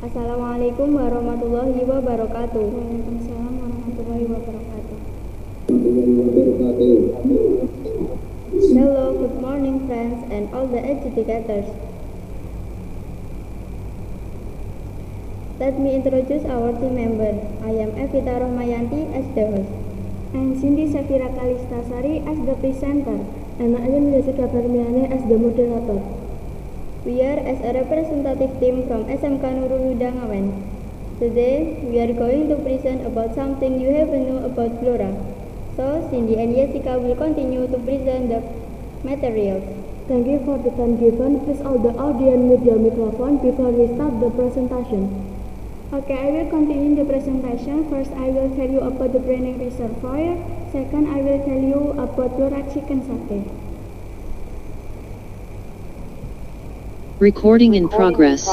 Assalamualaikum warahmatullahi wabarakatuh. Waalaikumsalam warahmatullahi wabarakatuh. Hello, good morning friends and all the educators. Let me introduce our team member. I am Evita Rohmayanti as the host. And Cindy Safira Kalistasari as the presenter. And I am Jessica Fermiane as the moderator. We are as a representative team from SMK Nurul Huda Ngawen. Today, we are going to present about something you have to know about Blora. So, Cindy and Jessica will continue to present the materials. Thank you for the time given. Please all the audience mute your microphone before we start the presentation. Okay, I will continue the presentation. First, I will tell you about the Braining Reservoir. Second, I will tell you about Blora Chicken Satay. Recording in progress.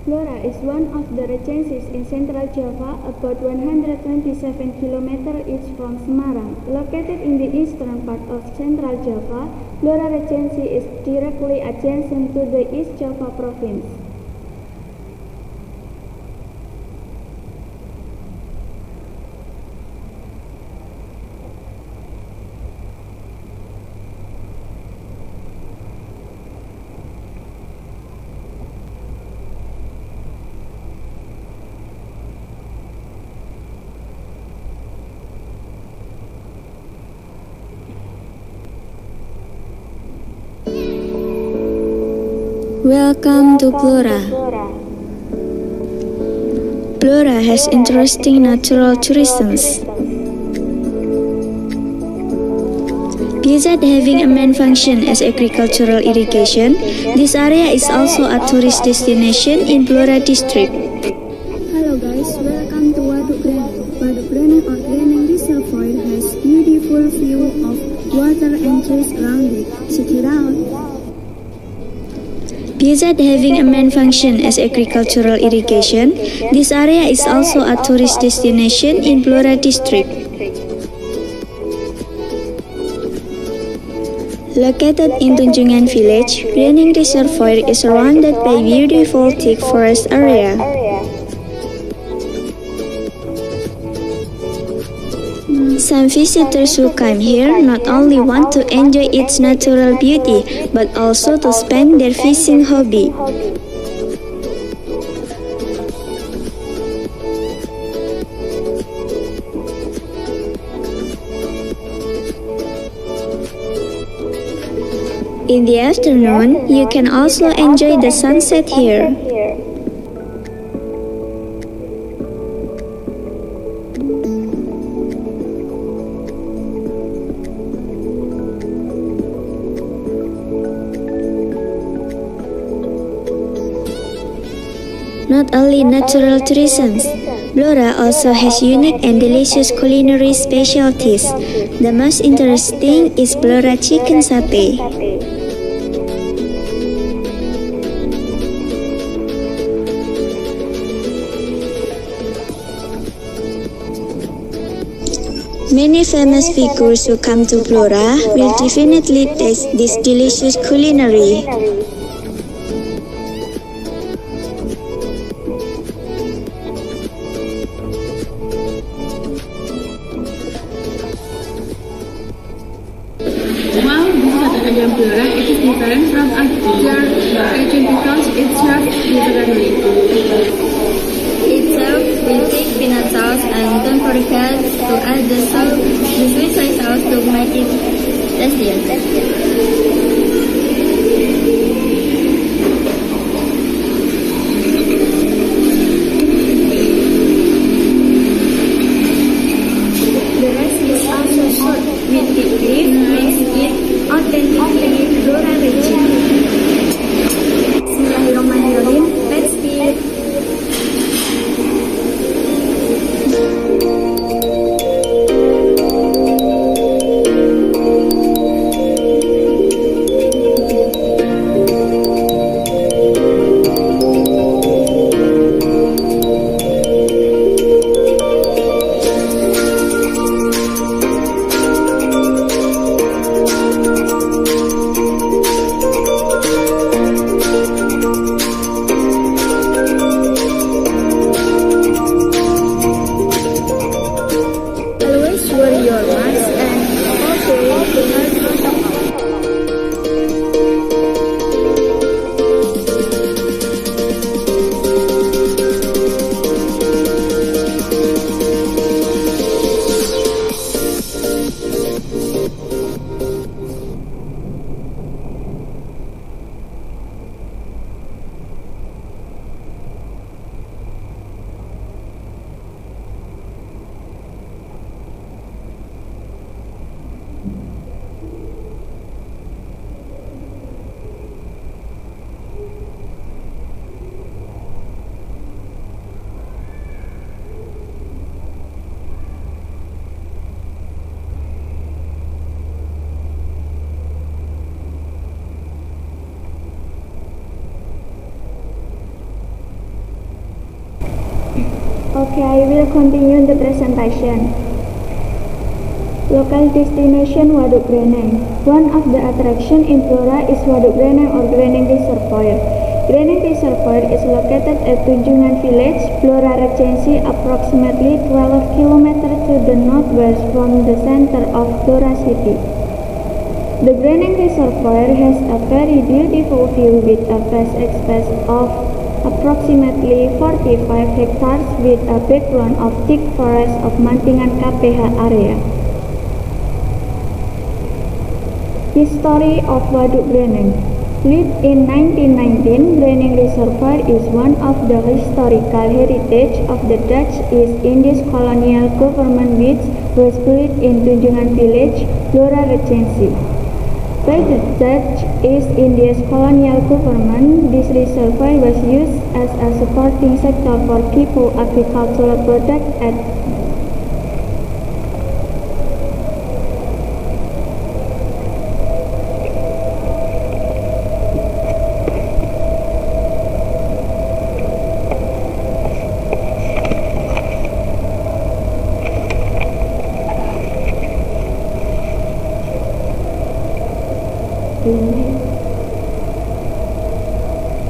Blora is one of the regencies in Central Java, about 127 km east from Semarang. Located in the eastern part of Central Java, Blora Regency is directly adjacent to the East Java province. Welcome to Blora. Blora has interesting natural tourism. Besides having a main function as agricultural irrigation, this area is also a tourist destination in Blora district. Hello guys, welcome to Waduk Graneng. Waduk Graneng or Graneng Reservoir has beautiful view of water and trees around it. Check it out. Besides having a main function as agricultural irrigation, this area is also a tourist destination in Blora district. Located in Tunjungan village, Graneng Reservoir is surrounded by beautiful thick forest area. Some visitors who come here not only want to enjoy its natural beauty, but also to spend their fishing hobby. In the afternoon, you can also enjoy the sunset here. Not only natural tourism, Blora also has unique and delicious culinary specialties. The most interesting is Blora Chicken Satay. Many famous figures who come to Blora will definitely taste this delicious culinary. Blora, it is different from other region because it serves differently. It serves with thick peanut sauce, and don't forget to add the sweet soy sauce to make it tastier. Okay, I will continue the presentation. Local destination Waduk Greneng. One of the attraction in Blora is Waduk Greneng or Greneng Reservoir. Greneng Reservoir is located at Tunjungan Village, Blora Regency, approximately 12 km to the northwest from the center of Blora city. The Greneng Reservoir has a very beautiful view with a vast expanse of approximately 45 hectares with a background of thick forest of Mantingan KPH area. History of Waduk Greneng. Built in 1919, Greneng Reservoir is one of the historical heritage of the Dutch East Indies colonial government which was built in Tunjungan Village, Blora Regency. By the Dutch East Indies colonial government, this reservoir was used as a supporting sector for people agricultural products at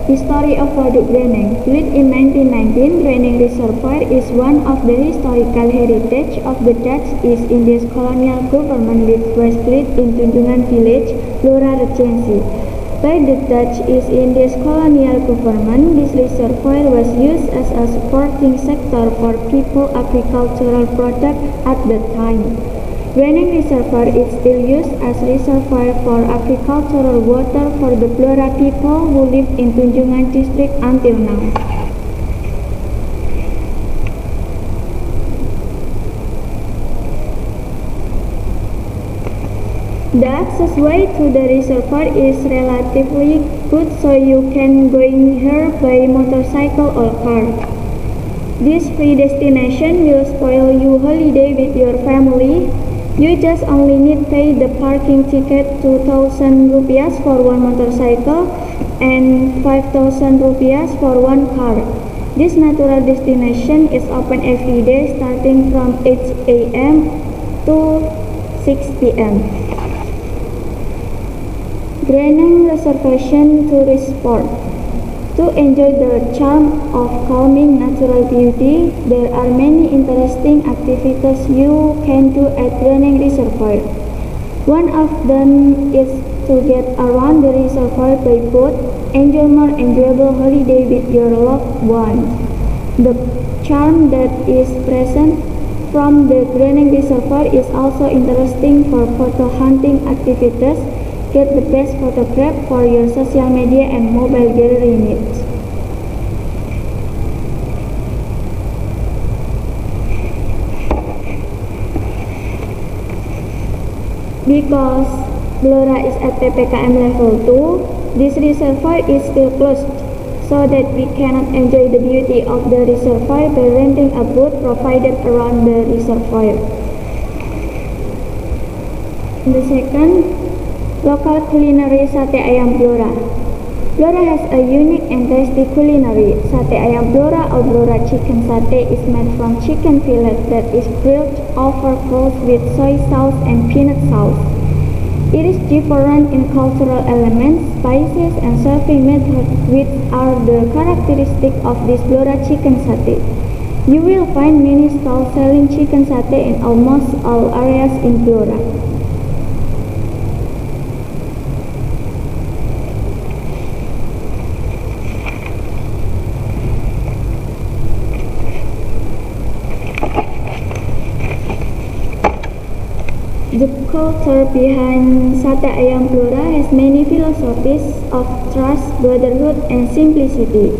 History of Waduk Greneng. Built in 1919, Greneng Reservoir is one of the historical heritage of the Dutch East Indies colonial government which was built in Tunjungan Village, Blora Regency. By the Dutch East Indies colonial government, this reservoir was used as a supporting sector for people agricultural products at the time. Greneng Reservoir is still used as reservoir for agricultural water for the Blora people who live in Tunjungan district until now. The access way to the reservoir is relatively good, so you can go in here by motorcycle or car. This free destination will spoil your holiday with your family. You just only need pay the parking ticket 2,000 rupiah for one motorcycle and 5,000 rupiah for one car. This natural destination is open every day starting from 8 a.m. to 6 p.m. Greneng Reservation Tourist Spot. To enjoy the charm of calming natural beauty, there are many interesting activities you can do at Greneng Reservoir. One of them is to get around the reservoir by boat, enjoy more enjoyable holiday with your loved ones. The charm that is present from the Greneng Reservoir is also interesting for photo hunting activities. Get the best photograph for your social media and mobile gallery needs. Because Blora is at PPKM level 2, this reservoir is still closed, so that we cannot enjoy the beauty of the reservoir by renting a boat provided around the reservoir. The second, local culinary Sate Ayam Blora. Blora has a unique and tasty culinary. Sate Ayam Blora or Blora chicken satay is made from chicken fillet that is grilled over coals with soy sauce and peanut sauce. It is different in cultural elements, spices, and serving methods which are the characteristic of this Blora chicken satay. You will find many stalls selling chicken satay in almost all areas in Blora. The culture behind Sate Ayam Blora has many philosophies of trust, brotherhood, and simplicity.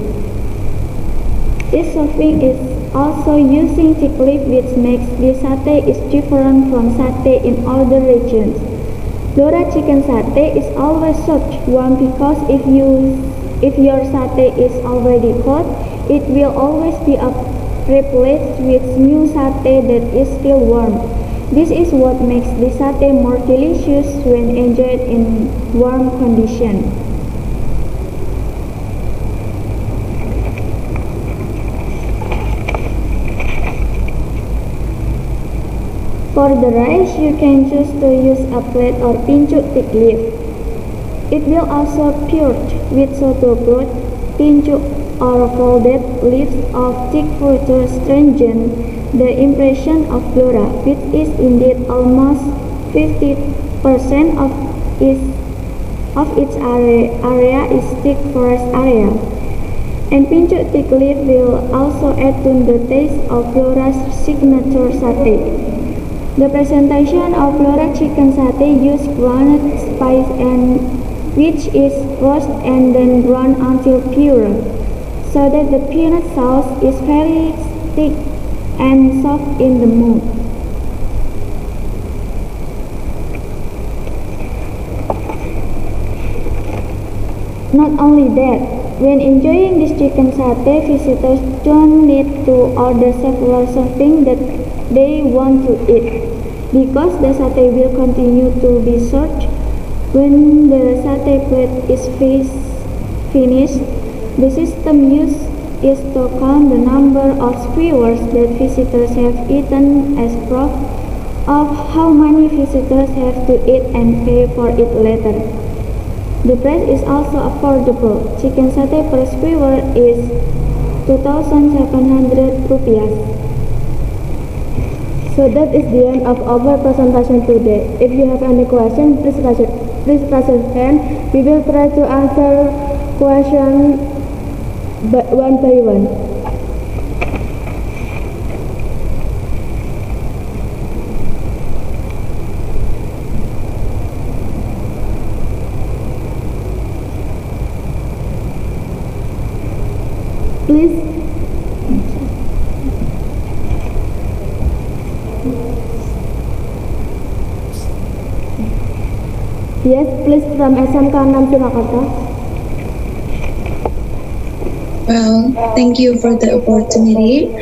This serving is also using thick leaf, which makes this satay is different from satay in other regions. Blora chicken satay is always served warm because if your satay is already cold, it will always be replaced with new satay that is still warm. This is what makes the satay more delicious when enjoyed in warm condition. For the rice, you can choose to use a plate or pincuk thick leaf. It will also cured with soto broth, pincuk or folded leaves of thick fruit to strengthen the impression of Blora, which is indeed almost 50% of its area is thick forest area. And pincuk thick leaf will also add to the taste of Blora's signature satay. The presentation of Blora chicken satay uses ground spice and which is roasted and then ground until pure, so that the peanut sauce is very thick and soft in the mouth. Not only that, when enjoying this chicken satay, visitors don't need to order several servings that they want to eat, because the satay will continue to be served. When the satay plate is finished, the system used is to count the number of skewers that visitors have eaten as proof of how many visitors have to eat and pay for it later. The price is also affordable. Chicken satay per skewer is 2,700 rupiah. So that is the end of our presentation today. If you have any question, please raise your hand. We will try to answer question one by one. Please. Yes, please from SMK 6 Surakarta. Well, thank you for the opportunity.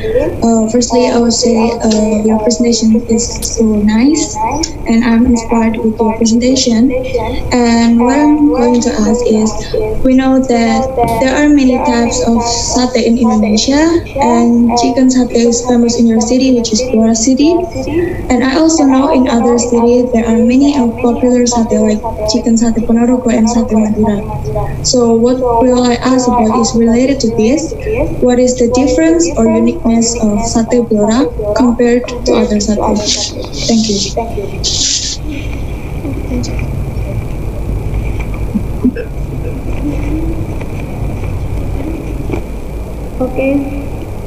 Firstly, I would say your presentation is so nice, and I'm inspired with your presentation. And what I'm going to ask is, we know that there are many types of satay in Indonesia, and chicken satay is famous in your city, which is Blora City. And I also know in other cities there are many popular satay like chicken satay Ponorogo and satay Madura. So what will I ask about is related to this. What is the difference or uniqueness of satay Blora compared to other satay? Thank you. Okay,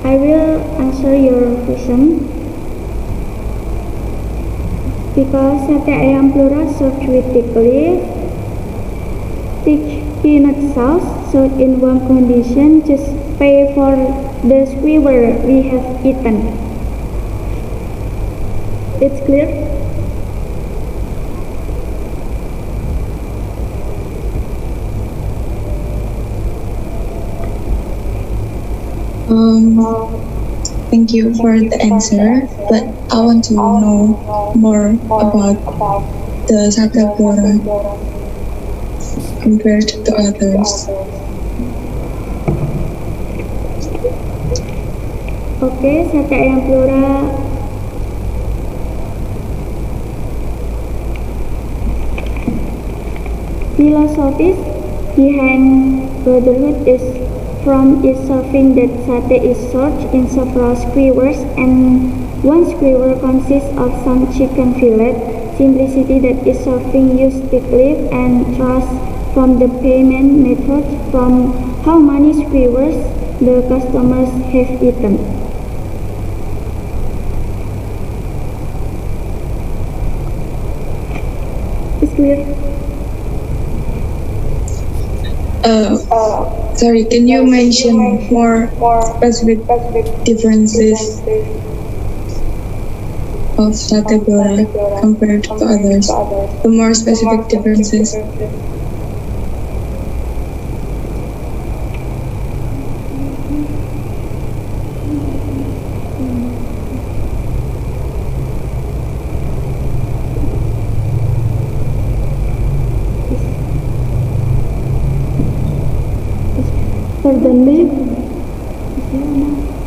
I will answer your question. Because sate ayam Blora served with thick leaf, thick peanut sauce, so in one condition, just pay for the skewer we have eaten. It's clear? Thank you for the answer, but I want to know more about the satay Blora compared to others. Okay, sate ayam Blora philosophies behind brotherhood is from its serving that satay is served in several skewers, and one skewer consists of some chicken fillet. Simplicity that is serving use thick leaf, and trust from the payment method from how many skewers the customers have eaten. It's clear? Sorry, can you mention more specific differences of satay Blora compared to others? The more specific differences.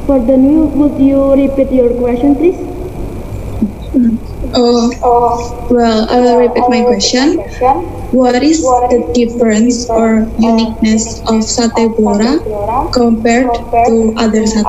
For the new, would you repeat your question, please? Well, I will repeat my question. What is the difference or uniqueness of Sate Blora compared to other sate?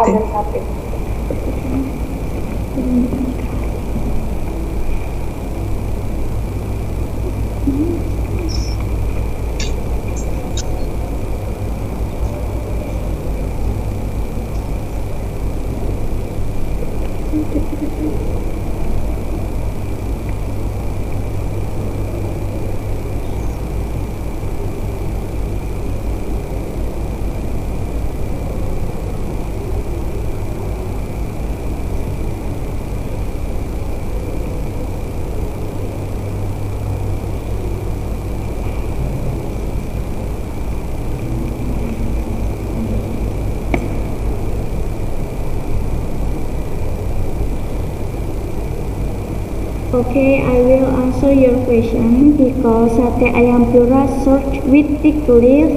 Okay, I will answer your question because sate ayam blora served with thick leaf,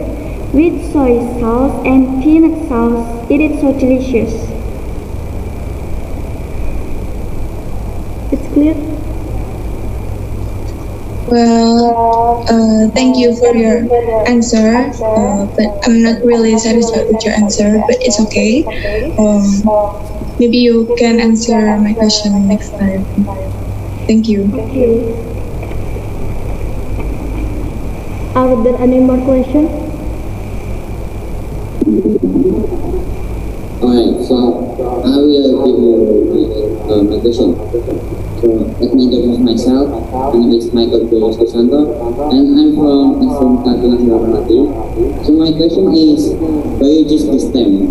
with soy sauce and peanut sauce. It is so delicious. It's clear? Well, thank you for your answer, but I'm not really satisfied with your answer, but it's okay. Maybe you can answer my question next time. Thank you. Okay. Are there any more questions? Alright, so I will give you my question. So let me introduce myself. My name is Michael Puyos Susanto, and I'm from SMK Suramati. So my question is, why you choose this stem?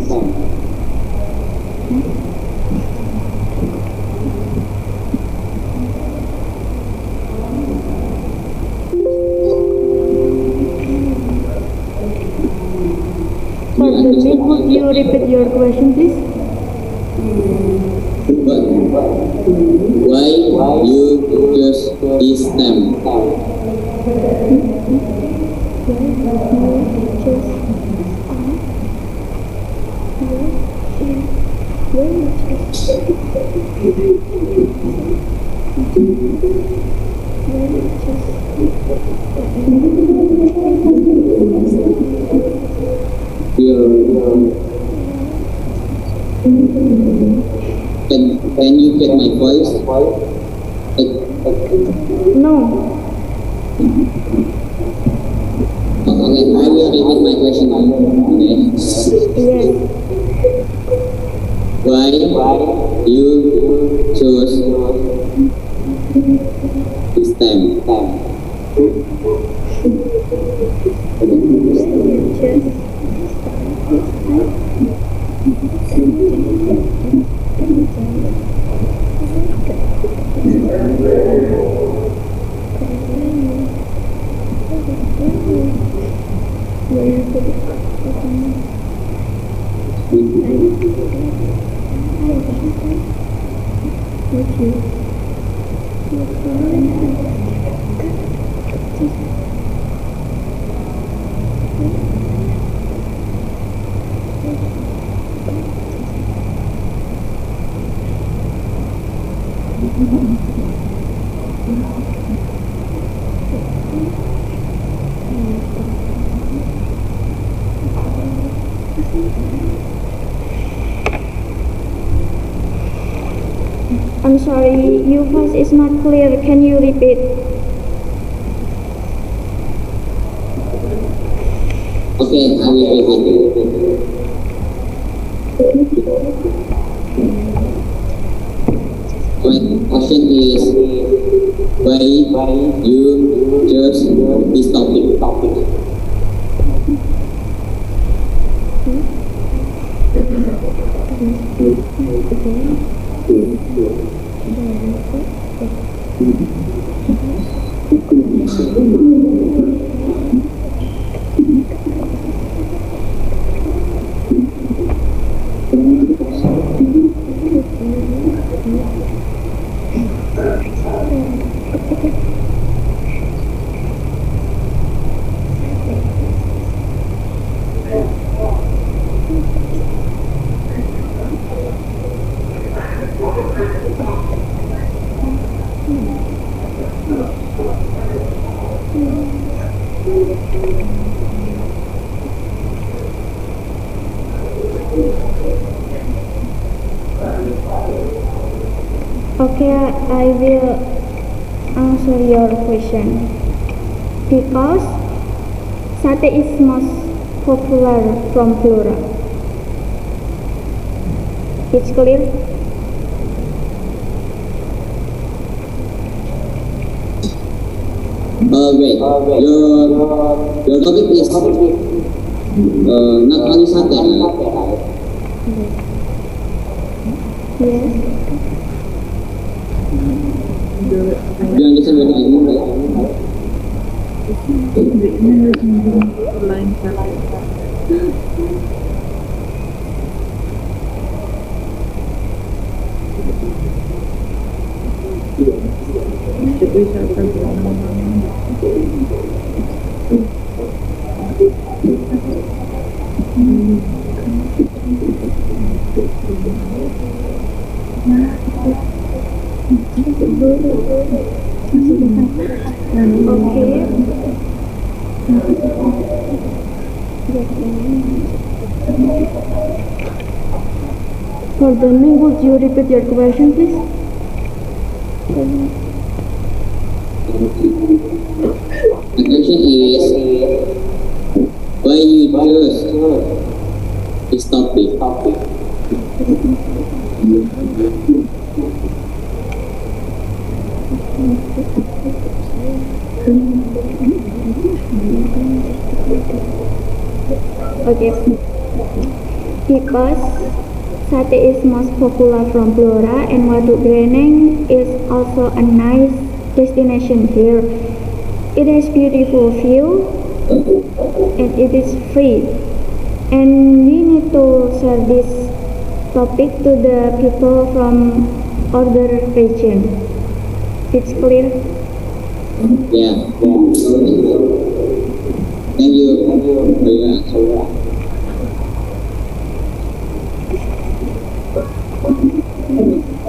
Pardon me, could you repeat your question, please? Why you choose this stem? Can you get my voice? No. Okay, I will repeat my question now. Okay. Yes. Why you choose this stem? I'm sorry, your voice is not clear. Can you repeat? Okay, I will repeat. My question is, why you choose this topic? Okay, I will answer your question. Because sate is most popular from Blora. It's clear? Wait. Your topic is not only sate. Yes. You understand what I mean, right? Okay. Pardon me, would you repeat your question, please? The question is, why you choose this topic? Okay. Because sate is most popular from Blora and Waduk Greneng is also a nice destination here. It has beautiful view and it is free. And we need to share this topic to the people from other region. It's clear? Yeah. Thank you for your answer.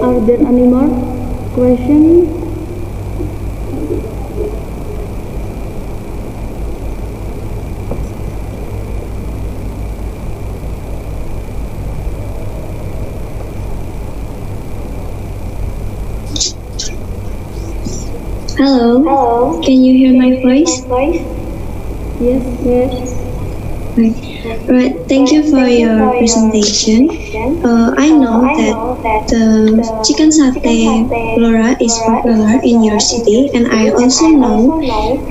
Are there any more questions? Hello. Can you hear my voice? Yes. Right. Thank you for your presentation. I know that the chicken satay Blora is popular in your city, and I also know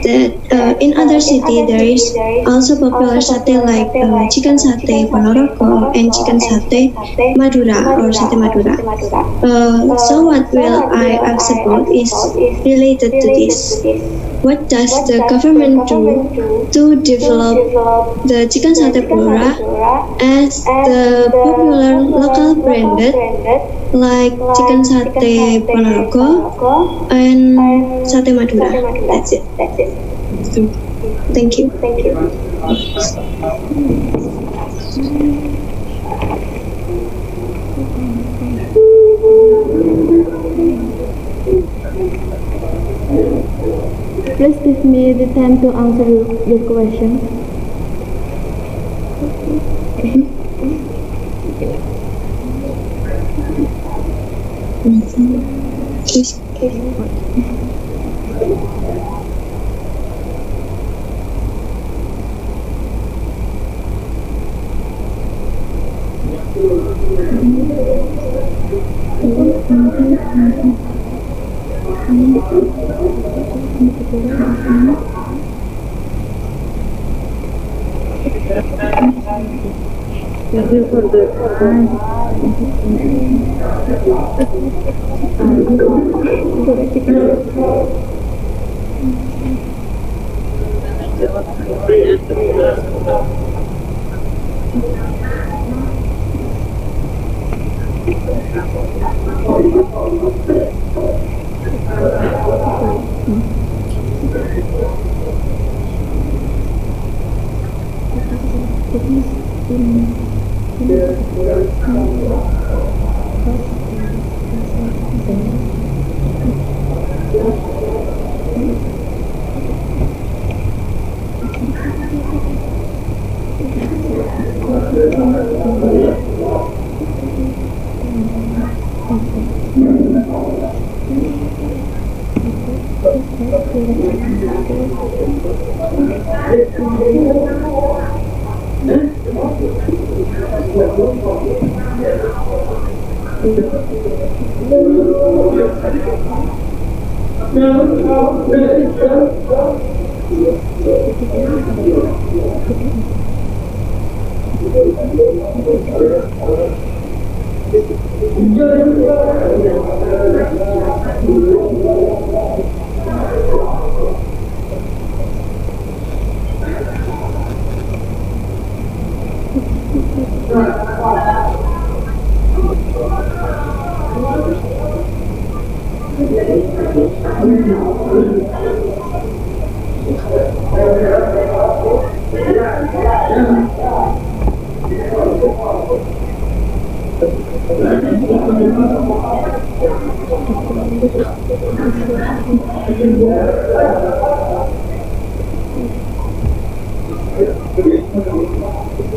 that in other city there is also popular satay like chicken satay Ponorogo and chicken satay Madura or satay Madura. So what will I ask about is related to this. What does the government do to develop the chicken satay Blora as the popular local branded like chicken satay Ponorogo and satay Madura? That's it. Thank you. Please give me the time to answer your question.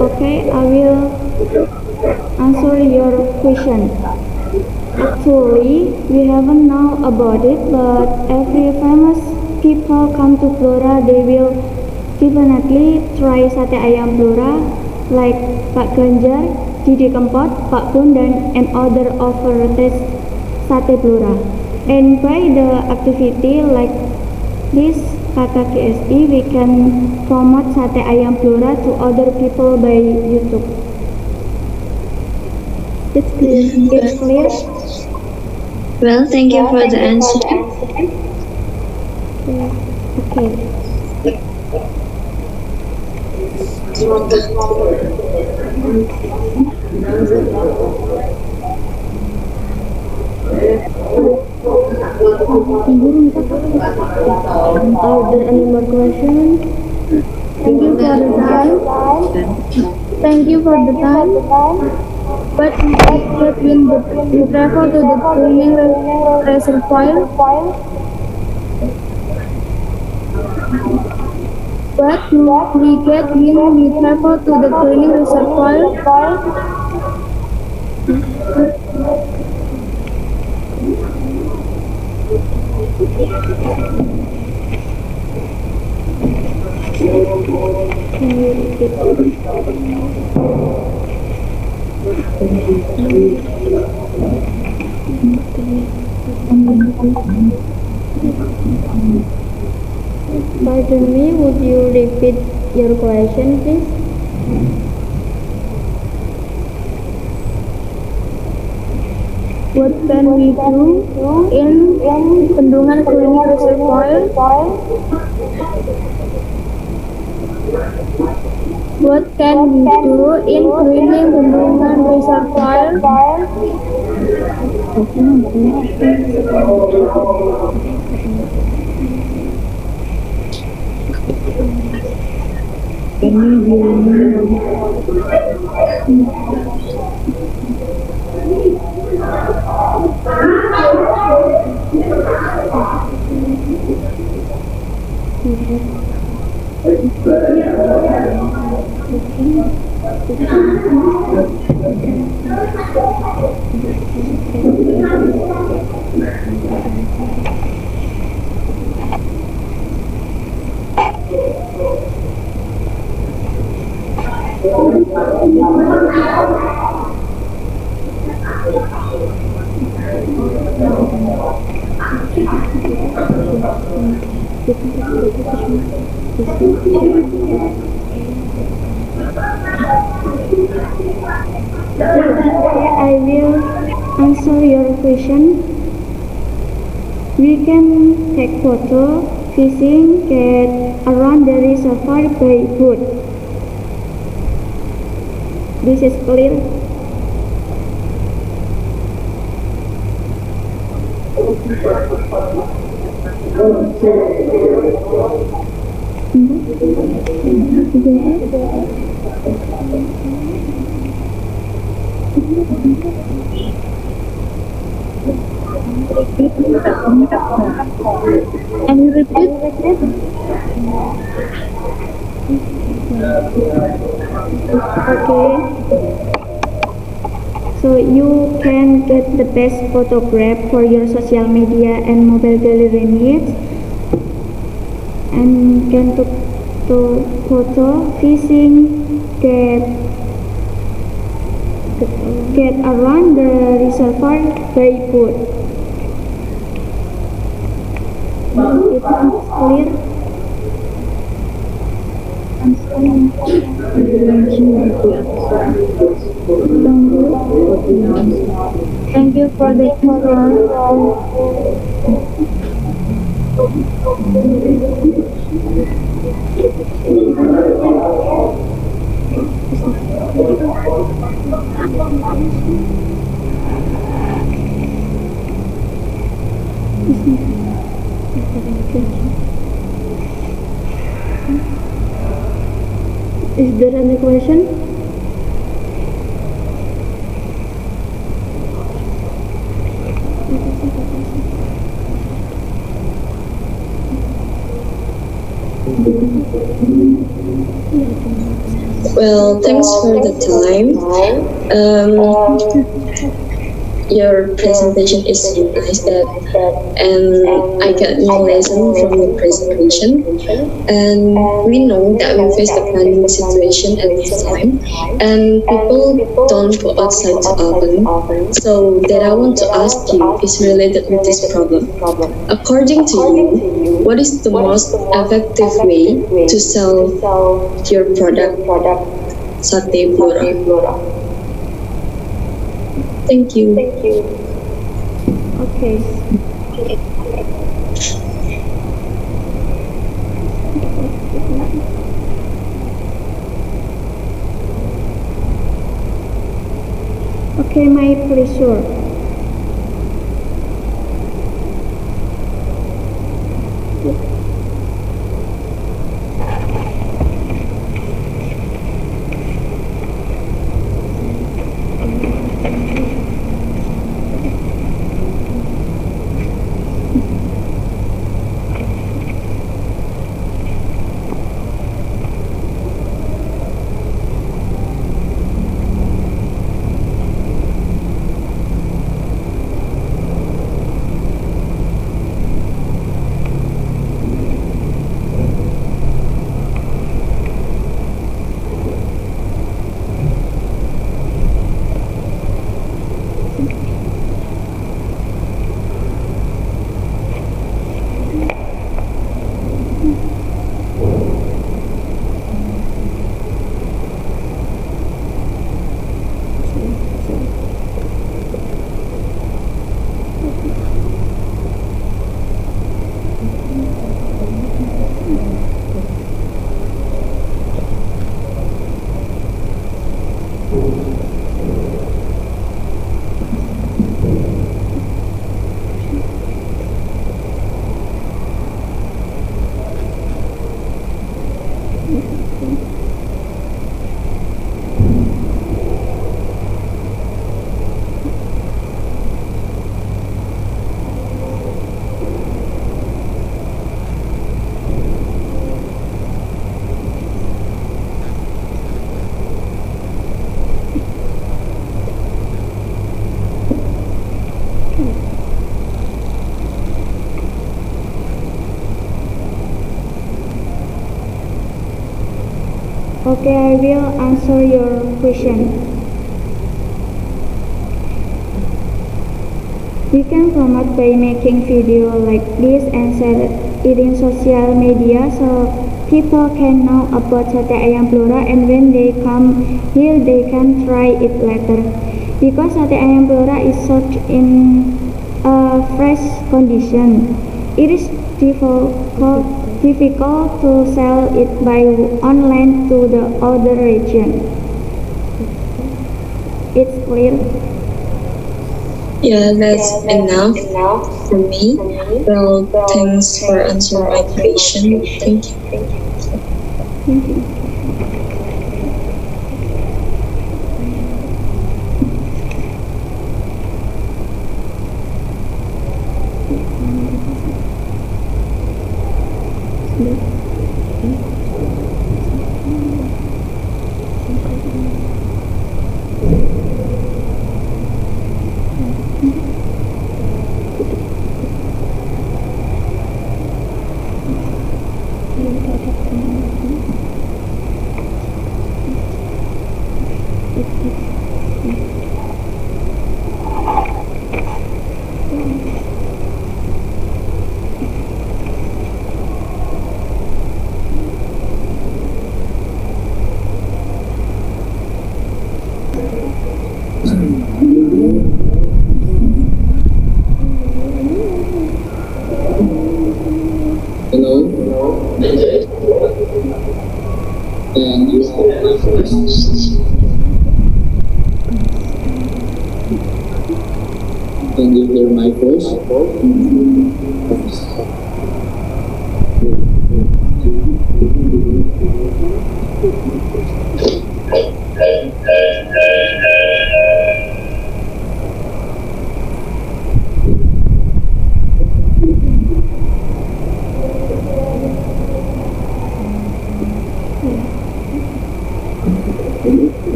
Okay, I will answer your question. Actually, we haven't know about it, but every famous people come to Blora, they will definitely try sate ayam Blora, like Pak Ganjar, Didi Kempot, Pak Bondan, and other offer taste sate Blora. And by the activity like this KKGSI, we can promote sate ayam Blora to other people by YouTube. It's clear. It's clear. Well, thank you for the answer. Okay. Are there any more questions? Thank you for the time. Thank you for the time. But when you travel to the cleaning reservoir, what do we get when we travel to the cleaning reservoir? Pardon me, would you repeat your question, please? What can we do in Bendungan Cleaning Reservoir? What can we do in cleaning Bendungan Reservoir? I will answer your question. We can take photo, fishing, get around the reservoir by boat. This is clear. And you repeat? Okay. So you can get the best photograph for your social media and mobile gallery needs, and can to photo, fishing, get around the reservoir by foot. It is clear. Thank you for the Is there any question? Well, thanks for the time. Your presentation is so nice and I got new lesson from your presentation. And we know that we face the planning situation at this time, and people don't go outside too often. So that I want to ask you is related with this problem. According to you, what is the most effective way to sell your product, Sate Blora? Thank you. Okay. Okay, my pleasure. Okay, I will answer your question. We can promote by making video like this and share it in social media so people can know about Sate Ayam Blora, and when they come here they can try it later. Because Sate Ayam Blora is sold in a fresh condition, it is difficult to sell it by online to the other region. It's clear? Yeah, that's enough for me. Well, thanks for answering my question. Thank you. Thank you. much. Can you hear my voice?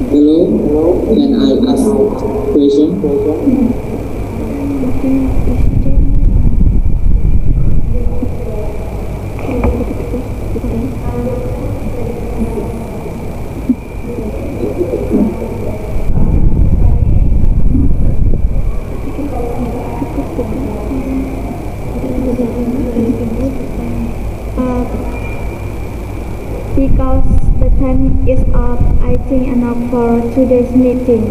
Hello, can I ask question? Because the time is up, I think enough for today's meeting.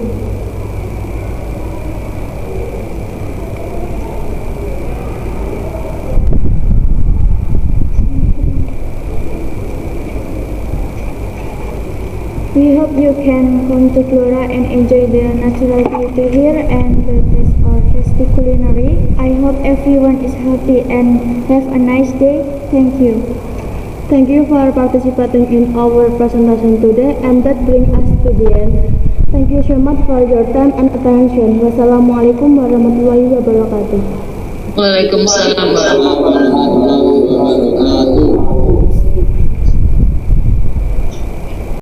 We hope you can come to Flora and enjoy the natural beauty here and the taste of tasty culinary. I hope everyone is healthy and have a nice day. Thank you. Thank you for participating in our presentation today, and that brings us to the end. Thank you so much for your time and attention. Wassalamualaikum warahmatullahi wabarakatuh. Waalaikumsalam. Warahmatullahi wabarakatuh.